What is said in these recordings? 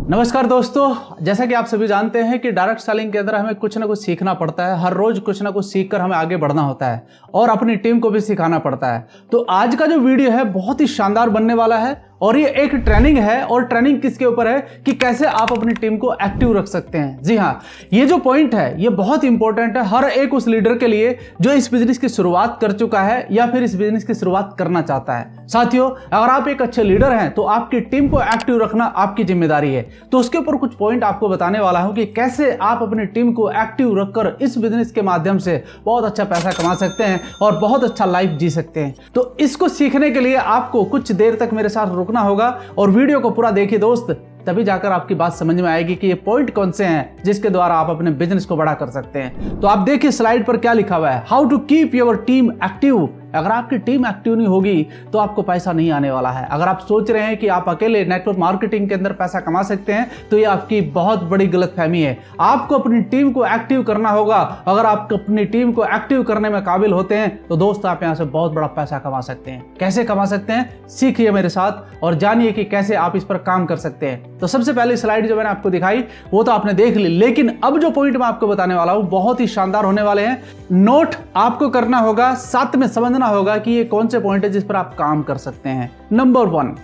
नमस्कार दोस्तों, जैसा कि आप सभी जानते हैं कि डायरेक्ट सेलिंग के अंदर हमें कुछ ना कुछ सीखना पड़ता है। हर रोज कुछ ना कुछ सीखकर हमें आगे बढ़ना होता है और अपनी टीम को भी सिखाना पड़ता है। तो आज का जो वीडियो है बहुत ही शानदार बनने वाला है और ये एक ट्रेनिंग है। और ट्रेनिंग किसके ऊपर है कि कैसे आप अपनी टीम को एक्टिव रख सकते हैं। जी हाँ, ये जो पॉइंट है ये बहुत इंपॉर्टेंट है हर एक उस लीडर के लिए जो इस बिजनेस की शुरुआत कर चुका है या फिर इस बिजनेस की शुरुआत करना चाहता है। साथियों, अगर आप एक अच्छे लीडर हैं तो आपकी टीम को एक्टिव रखना आपकी जिम्मेदारी है। तो उसके ऊपर कुछ पॉइंट आपको बताने वाला हूं कि कैसे आप अपनी टीम को एक्टिव रखकर इस बिजनेस के माध्यम से बहुत अच्छा पैसा कमा सकते हैं और बहुत अच्छा लाइफ जी सकते हैं। तो इसको सीखने के लिए आपको कुछ देर तक मेरे साथ रुकना होगा और वीडियो को पूरा देखिए दोस्त, तभी जाकर आपकी बात समझ में आएगी कि ये पॉइंट कौन से हैं जिसके द्वारा आप अपने बिजनेस को बड़ा कर सकते हैं। तो आप देखिए स्लाइड पर क्या लिखा हुआ है, how to keep your team active. अगर आपकी टीम एक्टिव नहीं होगी तो आपको पैसा नहीं आने वाला है। अगर आप सोच रहे हैं कि आप अकेले नेटवर्क मार्केटिंग के अंदर पैसा कमा सकते हैं तो ये आपकी बहुत बड़ी गलतफहमी है। आपको अपनी टीम को एक्टिव करना होगा। अगर आप अपनी टीम को एक्टिव करने में काबिल होते हैं तो दोस्त आप यहां से बहुत बड़ा पैसा कमा सकते हैं। कैसे कमा सकते हैं सीखिए मेरे साथ और जानिए कि कैसे आप इस पर काम कर सकते हैं। तो सबसे पहले स्लाइड जो मैंने आपको दिखाई वो तो आपने देख ली, लेकिन अब जो पॉइंट मैं आपको बताने वाला हूं बहुत ही शानदार होने वाले हैं। नोट आपको करना होगा, साथ में समझना होगा कि ये कौन से पॉइंट है जिस पर आप काम कर सकते हैं। Number 1,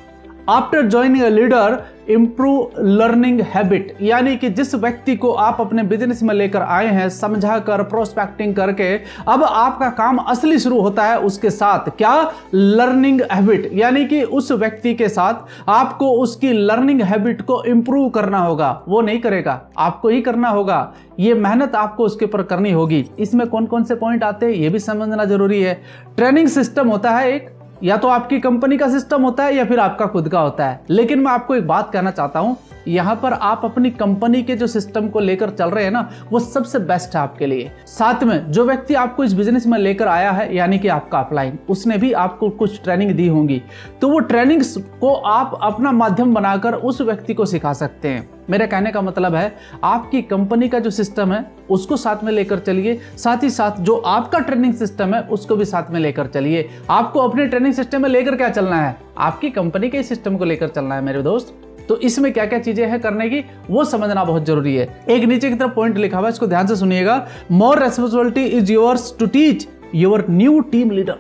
after joining a leader improve learning habit. यानी कि जिस व्यक्ति को आप अपने बिजनेस में लेकर आए हैं समझाकर प्रोस्पेक्टिंग करके, अब आपका काम असली शुरू होता है उसके साथ क्या, लर्निंग हैबिट। यानी कि उस व्यक्ति के साथ आपको उसकी लर्निंग हैबिट को इंप्रूव करना होगा। वो नहीं करेगा, आपको ही करना होगा। ये मेहनत आपको उसके ऊपर करनी होगी। इसमें कौन कौन से पॉइंट आते हैं ये भी समझना जरूरी है। ट्रेनिंग सिस्टम होता है एक, या तो आपकी कंपनी का सिस्टम होता है या फिर आपका खुद का होता है। लेकिन मैं आपको एक बात कहना चाहता हूं, यहां पर आप अपनी कंपनी के जो सिस्टम को लेकर चल रहे हैं ना, वो सबसे बेस्ट है आपके लिए। साथ में जो व्यक्ति आपको इस बिजनेस में लेकर आया है यानी कि आपका अपलाइन, उसने भी आपको कुछ ट्रेनिंग दी होंगी, तो वो ट्रेनिंग्स को आप अपना माध्यम बनाकर उस व्यक्ति को सिखा सकते हैं। मेरे कहने का मतलब है आपकी कंपनी का जो सिस्टम है उसको साथ में लेकर चलिए, साथ ही साथ जो आपका ट्रेनिंग सिस्टम है उसको भी साथ में लेकर चलिए। आपको अपने ट्रेनिंग सिस्टम में लेकर क्या चलना है, आपकी कंपनी के सिस्टम को लेकर चलना है मेरे दोस्त। तो इसमें क्या क्या चीजें हैं करने की वो समझना बहुत जरूरी है। एक नीचे की तरफ पॉइंट लिखा हुआ है, इसको ध्यान से सुनिएगा। More responsibility is yours to teach your new team leader.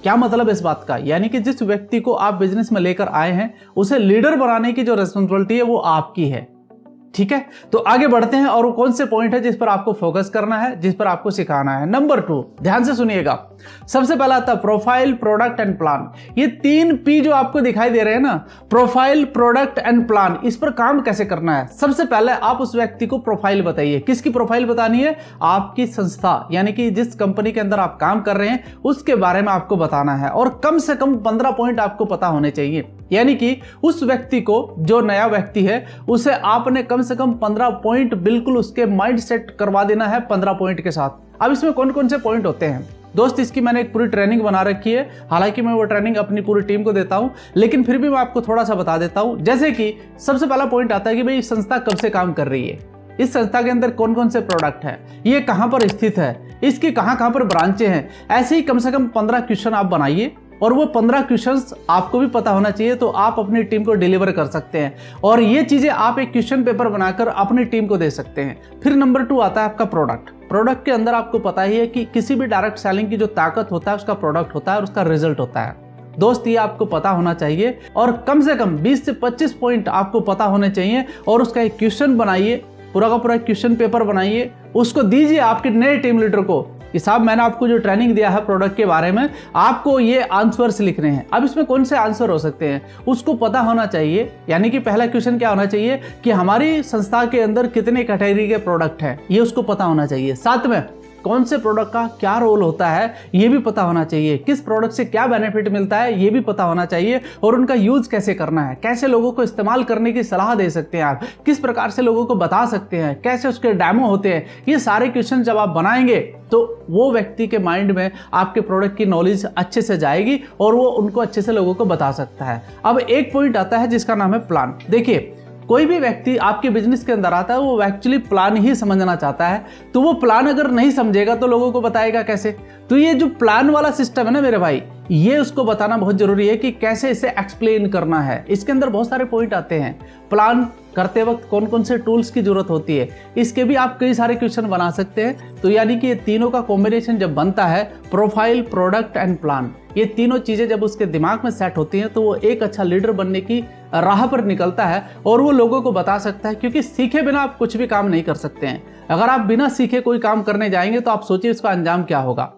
क्या मतलब इस बात का, यानी कि जिस व्यक्ति को आप बिजनेस में लेकर आए हैं उसे लीडर बनाने की जो रेस्पॉन्सिबिलिटी है वो आपकी है। ठीक है, तो आगे बढ़ते हैं और वो कौन से पॉइंट है जिस पर आपको फोकस करना है, जिस पर आपको सिखाना है। नंबर 2, ध्यान से सुनिएगा। सबसे पहला आता प्रोफाइल, प्रोडक्ट एंड प्लान। ये 3 P जो आपको दिखाई दे रहे हैं ना, प्रोफाइल, प्रोडक्ट एंड प्लान, इस पर काम कैसे करना है। सबसे पहले आप उस व्यक्ति को प्रोफाइल बताइए। किसकी प्रोफाइल बतानी है, आपकी संस्था यानी कि जिस कंपनी के अंदर आप काम कर रहे हैं उसके बारे में आपको बताना है और कम से कम 15 पॉइंट आपको पता होने चाहिए। यानी कि उस व्यक्ति को, जो नया व्यक्ति है, उसे आपने कम से कम 15 पॉइंट बिल्कुल उसके माइंड सेट करवा देना है 15 पॉइंट के साथ। अब इसमें कौन कौन से पॉइंट होते हैं दोस्त, इसकी मैंने एक पूरी ट्रेनिंग बना रखी है। हालांकि मैं वो ट्रेनिंग अपनी पूरी टीम को देता हूं, लेकिन फिर भी मैं आपको थोड़ा सा बता देता हूं। जैसे कि सबसे पहला पॉइंट आता है कि भाई संस्था कब से काम कर रही है, इस संस्था के अंदर कौन कौन से प्रोडक्ट है, ये कहां पर स्थित है, इसकी कहां कहां पर ब्रांचें हैं। ऐसे ही कम से कम 15 क्वेश्चन आप बनाइए और वो 15 क्वेश्चंस आपको भी पता होना चाहिए, तो आप अपनी टीम को डिलीवर कर सकते हैं। और ये चीजें आप एक क्वेश्चन पेपर बनाकर अपनी टीम को दे सकते हैं। फिर नंबर 2 आता है आपका प्रोडक्ट। प्रोडक्ट के अंदर आपको पता ही है कि किसी भी डायरेक्ट सेलिंग की जो ताकत होता है उसका प्रोडक्ट होता है और उसका रिजल्ट होता है। दोस्त ये आपको पता होना चाहिए और कम से कम 20 से 25 पॉइंट आपको पता होने चाहिए और उसका एक क्वेश्चन बनाइए, पूरा का पूरा क्वेश्चन पेपर बनाइए, उसको दीजिए आपके नए टीम लीडर को कि साहब मैंने आपको जो ट्रेनिंग दिया है प्रोडक्ट के बारे में, आपको ये आंसर्स लिखने हैं। अब इसमें कौन से आंसर हो सकते हैं उसको पता होना चाहिए। यानी कि पहला क्वेश्चन क्या होना चाहिए कि हमारी संस्था के अंदर कितने कैटेगरी के प्रोडक्ट हैं, ये उसको पता होना चाहिए। साथ में कौन से प्रोडक्ट का क्या रोल होता है ये भी पता होना चाहिए, किस प्रोडक्ट से क्या बेनिफिट मिलता है ये भी पता होना चाहिए और उनका यूज कैसे करना है, कैसे लोगों को इस्तेमाल करने की सलाह दे सकते हैं आप, किस प्रकार से लोगों को बता सकते हैं, कैसे उसके डेमो होते हैं। ये सारे क्वेश्चन जब आप बनाएंगे तो वो व्यक्ति के माइंड में आपके प्रोडक्ट की नॉलेज अच्छे से जाएगी और वो उनको अच्छे से लोगों को बता सकता है। अब एक पॉइंट आता है जिसका नाम है प्लान। देखिए, कोई भी व्यक्ति आपके बिजनेस के अंदर आता है वो एक्चुअली प्लान ही समझना चाहता है, तो वो प्लान अगर नहीं समझेगा तो लोगों को बताएगा कैसे। तो ये जो प्लान वाला सिस्टम है ना मेरे भाई, ये उसको बताना बहुत जरूरी है कि कैसे इसे एक्सप्लेन करना है। इसके अंदर बहुत सारे पॉइंट आते हैं। प्लान करते वक्त कौन कौन से टूल्स की जरूरत होती है, इसके भी आप कई सारे क्वेश्चन बना सकते हैं। तो यानी कि ये तीनों का कॉम्बिनेशन जब बनता है, प्रोफाइल, प्रोडक्ट एंड प्लान, ये तीनों चीजें जब उसके दिमाग में सेट होती हैं तो वो एक अच्छा लीडर बनने की राह पर निकलता है और वो लोगों को बता सकता है। क्योंकि सीखे बिना आप कुछ भी काम नहीं कर सकते हैं। अगर आप बिना सीखे कोई काम करने जाएंगे तो आप सोचिए इसका अंजाम क्या होगा।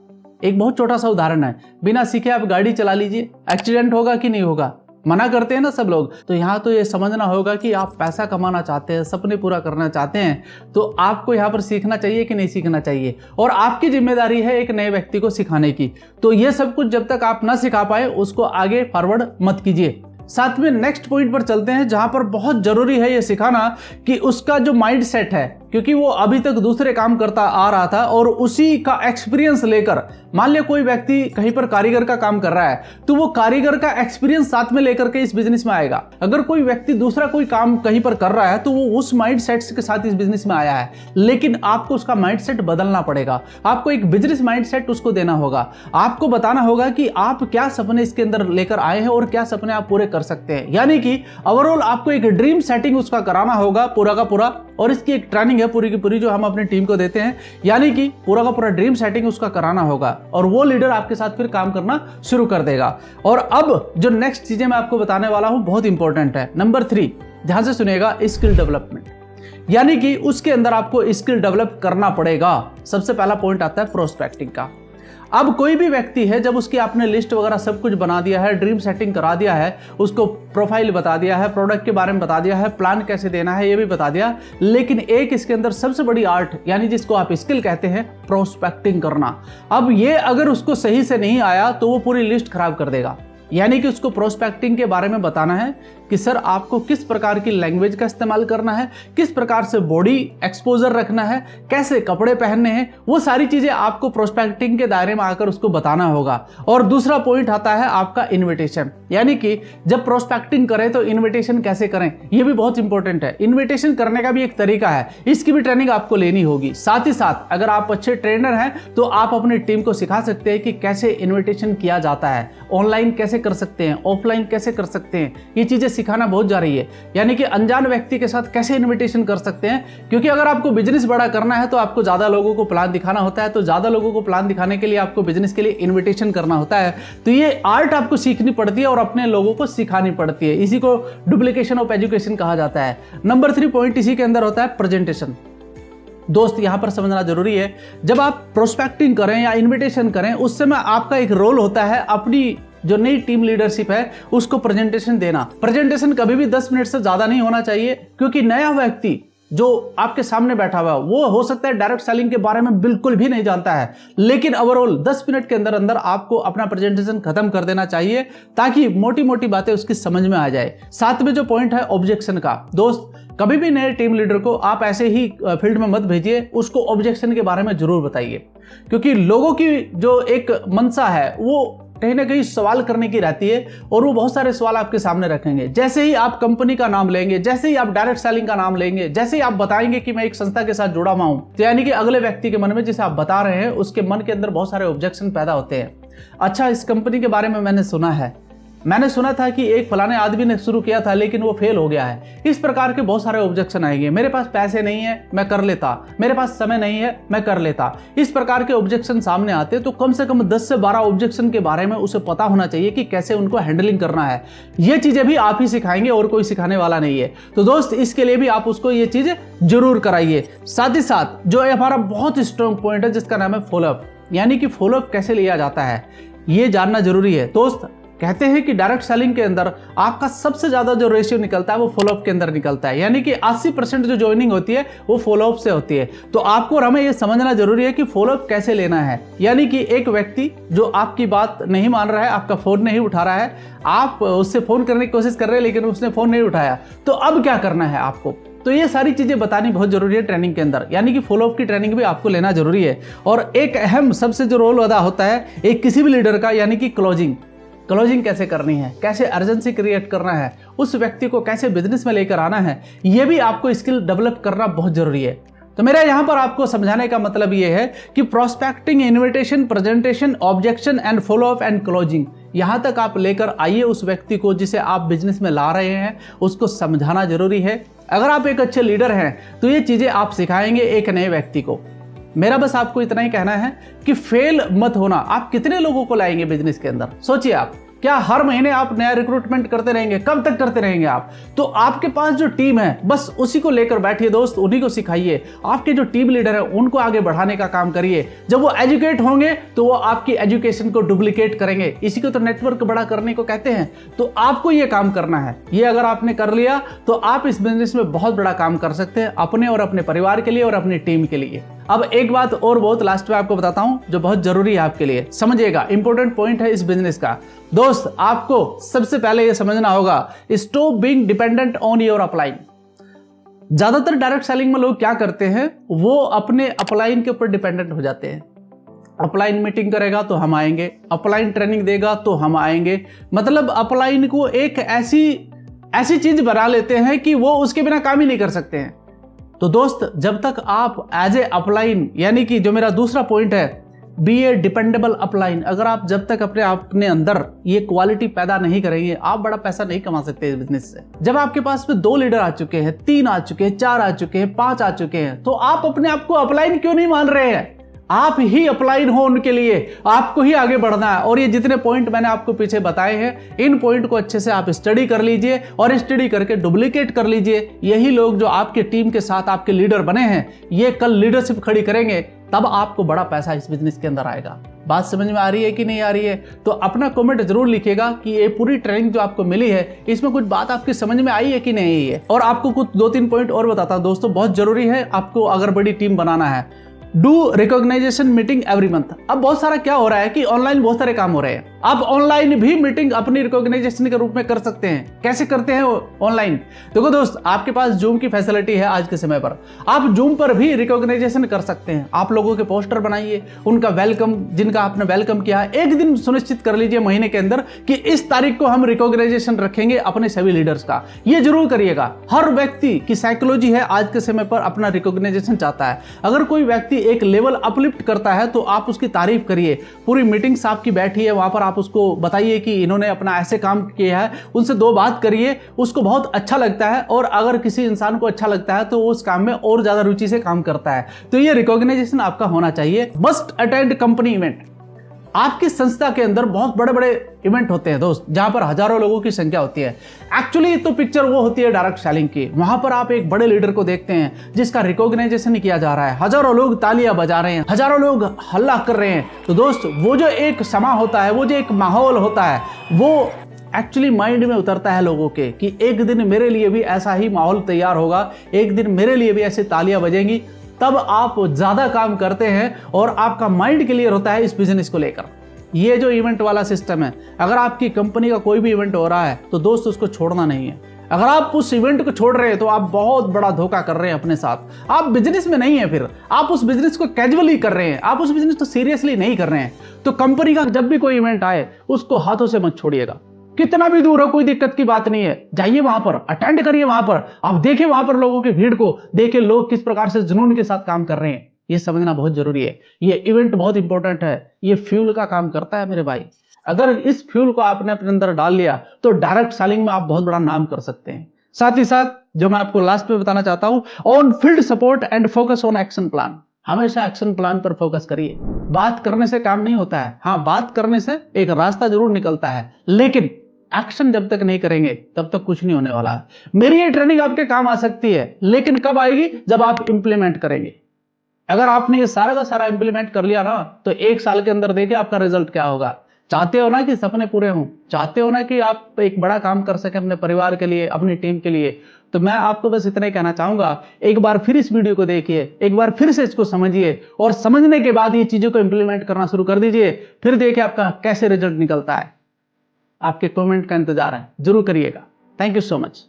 एक बहुत छोटा सा उदाहरण है, बिना सीखे आप गाड़ी चला लीजिए, एक्सीडेंट होगा कि नहीं होगा? मना करते हैं ना सब लोग। तो यहाँ तो ये समझना होगा कि आप पैसा कमाना चाहते हैं, सपने पूरा करना चाहते हैं, तो आपको यहाँ पर सीखना चाहिए कि नहीं सीखना चाहिए। और आपकी जिम्मेदारी है एक नए व्यक्ति को सिखाने की। तो ये सब कुछ जब तक आप ना सिखा पाए उसको आगे फॉरवर्ड मत कीजिए। साथ में नेक्स्ट पॉइंट पर चलते हैं, जहां पर बहुत जरूरी है ये सिखाना कि उसका जो माइंड सेट है, क्योंकि वो अभी तक दूसरे काम करता आ रहा था और उसी का एक्सपीरियंस लेकर, मान लिया कोई व्यक्ति कहीं पर कारीगर का काम कर रहा है तो वो कारीगर का एक्सपीरियंस साथ में लेकर के इस बिजनेस में आएगा। अगर कोई व्यक्ति दूसरा कोई काम कहीं पर कर रहा है तो वो उस माइंड सेट के साथ इस बिजनेस में आया है, लेकिन आपको उसका माइंड सेट बदलना पड़ेगा। आपको एक बिजनेस माइंड सेट उसको देना होगा। आपको बताना होगा कि आप क्या सपने इसके अंदर लेकर आए हैं और क्या सपने आप पूरे कर सकते हैं। यानी कि ओवरऑल आपको एक ड्रीम सेटिंग उसका कराना होगा पूरा का पूरा, और इसकी एक ट्रेनिंग है पूरी की पूरी जो हम अपनी टीम को देते हैं। यानी कि पूरा का पूरा ड्रीम सेटिंग उसका कराना होगा और वो लीडर आपके साथ फिर काम करना शुरू कर देगा। और अब जो नेक्स्ट चीजें मैं आपको बताने वाला हूं बहुत इंपॉर्टेंट है। नंबर 3, ध्यान से सुनिएगा, स्किल डेवलपमेंट। यानी कि उसके अंदर आपको स्किल डेवलप करना पड़ेगा। सबसे पहला पॉइंट आता है प्रोस्पेक्टिंग का। अब कोई भी व्यक्ति है, जब उसकी आपने लिस्ट वगैरह सब कुछ बना दिया है, ड्रीम सेटिंग करा दिया है, उसको प्रोफाइल बता दिया है, प्रोडक्ट के बारे में बता दिया है, प्लान कैसे देना है ये भी बता दिया, लेकिन एक इसके अंदर सबसे बड़ी आर्ट यानी जिसको आप स्किल कहते हैं, प्रोस्पेक्टिंग करना। अब ये अगर उसको सही से नहीं आया तो वो पूरी लिस्ट खराब कर देगा। यानी कि उसको प्रोस्पेक्टिंग के बारे में बताना है कि सर आपको किस प्रकार की लैंग्वेज का इस्तेमाल करना है, किस प्रकार से बॉडी एक्सपोजर रखना है, कैसे कपड़े पहनने हैं, वो सारी चीजें आपको प्रोस्पेक्टिंग के दायरे में आकर उसको बताना होगा। और दूसरा पॉइंट आता है आपका इन्विटेशन। यानी कि जब प्रोस्पेक्टिंग करें तो इन्विटेशन कैसे करें, ये भी बहुत इंपॉर्टेंट है। इन्विटेशन करने का भी एक तरीका है, इसकी भी ट्रेनिंग आपको लेनी होगी। साथ ही साथ अगर आप अच्छे ट्रेनर हैं तो आप अपनी टीम को सिखा सकते हैं कि कैसे इन्विटेशन किया जाता है, ऑनलाइन कैसे कर सकते हैं, ऑफलाइन कैसे कर सकते हैं, ये चीजें सिखाना बहुत जा रही है। यानी कि अनजान व्यक्ति के साथ कैसे इन्विटेशन कर सकते हैं, क्योंकि अगर आपको बिजनेस बड़ा करना है तो आपको ज्यादा लोगों को प्लान दिखाना होता है, तो ज्यादा लोगों को प्लान दिखाने के लिए आपको बिजनेस के लिए इन्विटेशन करना होता है। तो ये आर्ट आपको सीखनी पड़ती है और अपने लोगों को सिखानी पड़ती है। इसी को डुप्लीकेशन ऑफ एजुकेशन कहा जाता है। नंबर 3 पॉइंट इसी के अंदर होता है प्रेजेंटेशन। दोस्त यहां पर समझना जरूरी है, जब आप प्रोस्पेक्टिंग करें या इन्विटेशन करें उस समय आपका एक रोल होता है अपनी जो नई टीम लीडरशिप है उसको प्रेजेंटेशन देना। प्रेजेंटेशन कभी भी 10 मिनट से ज्यादा नहीं होना चाहिए, क्योंकि नया व्यक्ति जो आपके सामने बैठा हुआ है वो हो सकता है डायरेक्ट सेलिंग के बारे में बिल्कुल भी नहीं जानता है, लेकिन ओवरऑल 10 मिनट के अंदर अंदर आपको अपना प्रेजेंटेशन खत्म कर देना चाहिए ताकि मोटी मोटी बातें उसकी समझ में आ जाए। साथ में जो पॉइंट है ऑब्जेक्शन का, दोस्त कभी भी नए टीम लीडर को आप ऐसे ही फील्ड में मत भेजिए, उसको ऑब्जेक्शन के बारे में जरूर बताइए। क्योंकि लोगों की जो एक मनसा है वो कहीं ना कहीं सवाल करने की रहती है और वो बहुत सारे सवाल आपके सामने रखेंगे। जैसे ही आप कंपनी का नाम लेंगे, जैसे ही आप डायरेक्ट सेलिंग का नाम लेंगे, जैसे ही आप बताएंगे कि मैं एक संस्था के साथ जुड़ा हुआ हूं, तो यानी कि अगले व्यक्ति के मन में जिसे आप बता रहे हैं उसके मन के अंदर बहुत सारे ऑब्जेक्शन पैदा होते हैं। अच्छा, इस कंपनी के बारे में मैंने सुना था कि एक फलाने आदमी ने शुरू किया था लेकिन वो फेल हो गया है। इस प्रकार के बहुत सारे ऑब्जेक्शन आएंगे। मेरे पास पैसे नहीं है, मैं कर लेता, मेरे पास समय नहीं है, मैं कर लेता। इस प्रकार के ऑब्जेक्शन सामने आते तो कम से कम 10 से 12 ऑब्जेक्शन के बारे में उसे पता होना चाहिए कि कैसे उनको हैंडलिंग करना है। ये चीजें भी आप ही सिखाएंगे और कोई सिखाने वाला नहीं है। तो दोस्त इसके लिए भी आप उसको ये चीजें जरूर कराइए। साथ ही साथ जो हमारा बहुत स्ट्रॉन्ग पॉइंट है जिसका नाम है फॉलोअप, यानी कि फॉलोअप कैसे लिया जाता है ये जानना जरूरी है। दोस्त कहते हैं कि डायरेक्ट सेलिंग के अंदर आपका सबसे ज्यादा जो रेशियो निकलता है वो फॉलोअप के अंदर निकलता है, यानी कि 80% जो ज्वाइनिंग होती है वो फॉलोअप से होती है। तो आपको और हमें ये समझना जरूरी है कि फॉलोअप कैसे लेना है। यानी कि एक व्यक्ति जो आपकी बात नहीं मान रहा है, आपका फोन नहीं उठा रहा है, आप उससे फोन करने की कोशिश कर रहे हैं लेकिन उसने फोन नहीं उठाया, तो अब क्या करना है आपको। तो ये सारी चीजें बतानी बहुत जरूरी है ट्रेनिंग के अंदर, यानी कि फॉलोअप की ट्रेनिंग भी आपको लेना जरूरी है। और एक अहम सबसे जो रोल अदा होता है एक किसी भी लीडर का, यानी कि क्लोजिंग कैसे करनी है, कैसे अर्जेंसी क्रिएट करना है, उस व्यक्ति को कैसे बिजनेस में लेकर आना है, ये भी आपको स्किल डेवलप करना बहुत जरूरी है। तो मेरा यहां पर आपको समझाने का मतलब ये है कि prospecting, invitation, presentation, objection and follow up and closing, यहाँ तक आप लेकर आइए उस व्यक्ति को जिसे आप बिजनेस में ला रहे हैं, उसको समझाना जरूरी है। अगर आप एक अच्छे लीडर हैं तो ये चीजें आप सिखाएंगे एक नए व्यक्ति को। मेरा बस आपको इतना ही कहना है कि फेल मत होना। आप कितने लोगों को लाएंगे बिजनेस के अंदर, सोचिए आप। क्या हर महीने आप नया रिक्रूटमेंट करते रहेंगे? कब तक करते रहेंगे आप? तो आपके पास जो टीम है बस उसी को लेकर बैठिए दोस्त, उन्हीं को सिखाइए। आपके जो टीम लीडर है उनको आगे बढ़ाने का काम करिए। जब वो एजुकेट होंगे तो वो आपकी एजुकेशन को डुप्लीकेट करेंगे। इसी को तो नेटवर्क बड़ा करने को कहते हैं। तो आपको ये काम करना है। ये अगर आपने कर लिया तो आप इस बिजनेस में बहुत बड़ा काम कर सकते हैं, अपने और अपने परिवार के लिए और अपनी टीम के लिए। अब एक बात और बहुत लास्ट में आपको बताता हूं जो बहुत जरूरी है आपके लिए, समझिएगा, इंपॉर्टेंट पॉइंट है इस बिजनेस का। दोस्त, आपको सबसे पहले यह समझना होगा, stop being dependent on your upline. ज्यादातर डायरेक्ट सेलिंग में लोग क्या करते हैं, वो अपने अपलाइन के ऊपर डिपेंडेंट हो जाते हैं। अपलाइन मीटिंग करेगा तो हम आएंगे, अपलाइन ट्रेनिंग देगा तो हम आएंगे। मतलब अपलाइन को एक ऐसी चीज बना लेते हैं कि वो उसके बिना काम ही नहीं कर सकते हैं। तो दोस्त, जब तक आप एज ए अपलाइन, यानी कि जो मेरा दूसरा पॉइंट है, बी ए डिपेंडेबल अपलाइन, अगर आप जब तक अपने अंदर ये क्वालिटी पैदा नहीं करेंगे, आप बड़ा पैसा नहीं कमा सकते इस बिजनेस से। जब आपके पास में 2 लीडर आ चुके हैं, 3 आ चुके हैं, 4 आ चुके हैं, 5 आ चुके हैं, तो आप अपने आप को अपलाइन क्यों नहीं मान रहे हैं? आप ही अपलाइन हो उनके लिए, आपको ही आगे बढ़ना है। और ये जितने पॉइंट मैंने आपको पीछे बताए हैं, इन पॉइंट को अच्छे से आप स्टडी कर लीजिए और स्टडी करके डुप्लीकेट कर लीजिए। यही लोग जो आपके टीम के साथ आपके लीडर बने हैं, ये कल लीडरशिप खड़ी करेंगे, तब आपको बड़ा पैसा इस बिजनेस के अंदर आएगा। बात समझ में आ रही है कि नहीं आ रही है? तो अपना कमेंट जरूर लिखिएगा कि ये पूरी ट्रेनिंग जो आपको मिली है, इसमें कुछ बात आपकी समझ में आई है कि नहीं आई है। और आपको कुछ 2-3 पॉइंट और बताता हूं दोस्तों, बहुत जरूरी है आपको अगर बड़ी टीम बनाना है। Do recognization meeting every month. अब बहुत सारा क्या हो रहा है कि ऑनलाइन बहुत सारे काम हो रहे हैं। आप ऑनलाइन भी मीटिंग अपनी रिकॉग्नाइजेशन के रूप में कर सकते हैं। कैसे करते हैं ऑनलाइन? देखो दोस्त, आपके पास जूम की फैसिलिटी है आज के समय पर। आप जूम पर भी रिकॉग्नाइजेशन कर सकते हैं। आप लोगों के पोस्टर बनाइए, उनका वेलकम, जिनका आपने वेलकम किया है, एक दिन सुनिश्चित कर लीजिए महीने के अंदर कि इस तारीख को हम रिकॉग्नाइजेशन रखेंगे अपने सभी लीडर्स का। ये जरूर करिएगा। हर व्यक्ति की साइकोलॉजी है आज के समय पर अपना रिकॉग्नाइजेशन चाहता है। अगर कोई व्यक्ति एक लेवल अपलिफ्ट करता है तो आप उसकी तारीफ करिए। पूरी मीटिंग्स आपकी बैठी है, वहां पर आप उसको बताइए कि इन्होंने अपना ऐसे काम किया है, उनसे 2 बात करिए, उसको बहुत अच्छा लगता है। और अगर किसी इंसान को अच्छा लगता है तो वो उस काम में और ज्यादा रुचि से काम करता है। तो ये रिकॉग्नाइजेशन आपका होना चाहिए। Must attend company event. आपकी संस्था के अंदर बहुत बड़े बड़े इवेंट होते हैं दोस्त, जहां पर हजारों लोगों की संख्या होती है। एक्चुअली तो पिक्चर वो होती है डायरेक्ट सेलिंग की। वहां पर आप एक बड़े लीडर को देखते हैं जिसका रिकॉग्नाइजेशन किया जा रहा है, हजारों लोग तालियां बजा रहे हैं, हजारों लोग हल्ला कर रहे हैं। तो दोस्त, वो जो एक समा होता है, वो जो एक माहौल होता है, वो एक्चुअली माइंड में उतरता है लोगों के कि एक दिन मेरे लिए भी ऐसा ही माहौल तैयार होगा, एक दिन मेरे लिए भी ऐसी तालियां बजेंगी। तब आप ज्यादा काम करते हैं और आपका माइंड क्लियर होता है इस बिजनेस को लेकर। ये जो इवेंट वाला सिस्टम है, अगर आपकी कंपनी का कोई भी इवेंट हो रहा है तो दोस्त उसको छोड़ना नहीं है। अगर आप उस इवेंट को छोड़ रहे हैं तो आप बहुत बड़ा धोखा कर रहे हैं अपने साथ। आप बिजनेस में नहीं है, फिर आप उस बिजनेस को कैजुअली कर रहे हैं, आप उस बिजनेस को सीरियसली नहीं कर रहे हैं। तो कंपनी का जब भी कोई इवेंट आए उसको हाथों से मत छोड़िएगा। कितना भी दूर हो, कोई दिक्कत की बात नहीं है, जाइए वहां पर, अटेंड करिए वहां पर। आप देखिए वहां पर लोगों की भीड़ को, देखिए लोग किस प्रकार से जुनून के साथ काम कर रहे हैं। ये समझना बहुत जरूरी है। ये इवेंट बहुत इंपॉर्टेंट है, ये फ्यूल का काम करता है मेरे भाई। अगर इस फ्यूल को आपने अपने अंदर डाल लिया तो डायरेक्ट सेलिंग में आप बहुत बड़ा नाम कर सकते हैं। साथ ही साथ जो मैं आपको लास्ट में बताना चाहता हूं, on field support and focus on action plan. हमेशा एक्शन प्लान पर फोकस करिए। बात करने से काम नहीं होता है। हाँ, बात करने से एक रास्ता जरूर निकलता है, लेकिन एक्शन जब तक नहीं करेंगे तब तक कुछ नहीं होने वाला है। मेरी ये ट्रेनिंग आपके काम आ सकती है, लेकिन कब आएगी? जब आप इंप्लीमेंट करेंगे। अगर आपने ये सारा का सारा इंप्लीमेंट कर लिया ना, तो 1 साल के अंदर देखिए आपका रिजल्ट क्या होगा। चाहते हो ना कि सपने पूरे हों, चाहते हो ना कि आप एक बड़ा काम कर सके अपने परिवार के लिए, अपनी टीम के लिए, तो मैं आपको बस इतना ही कहना चाहूंगा, एक बार फिर इस वीडियो को देखिए, एक बार फिर से इसको समझिए और समझने के बाद ये चीजों को इंप्लीमेंट करना शुरू कर दीजिए। फिर देखिए आपका कैसे रिजल्ट निकलता है। आपके कमेंट का इंतजार है, जरूर करिएगा। Thank you so much.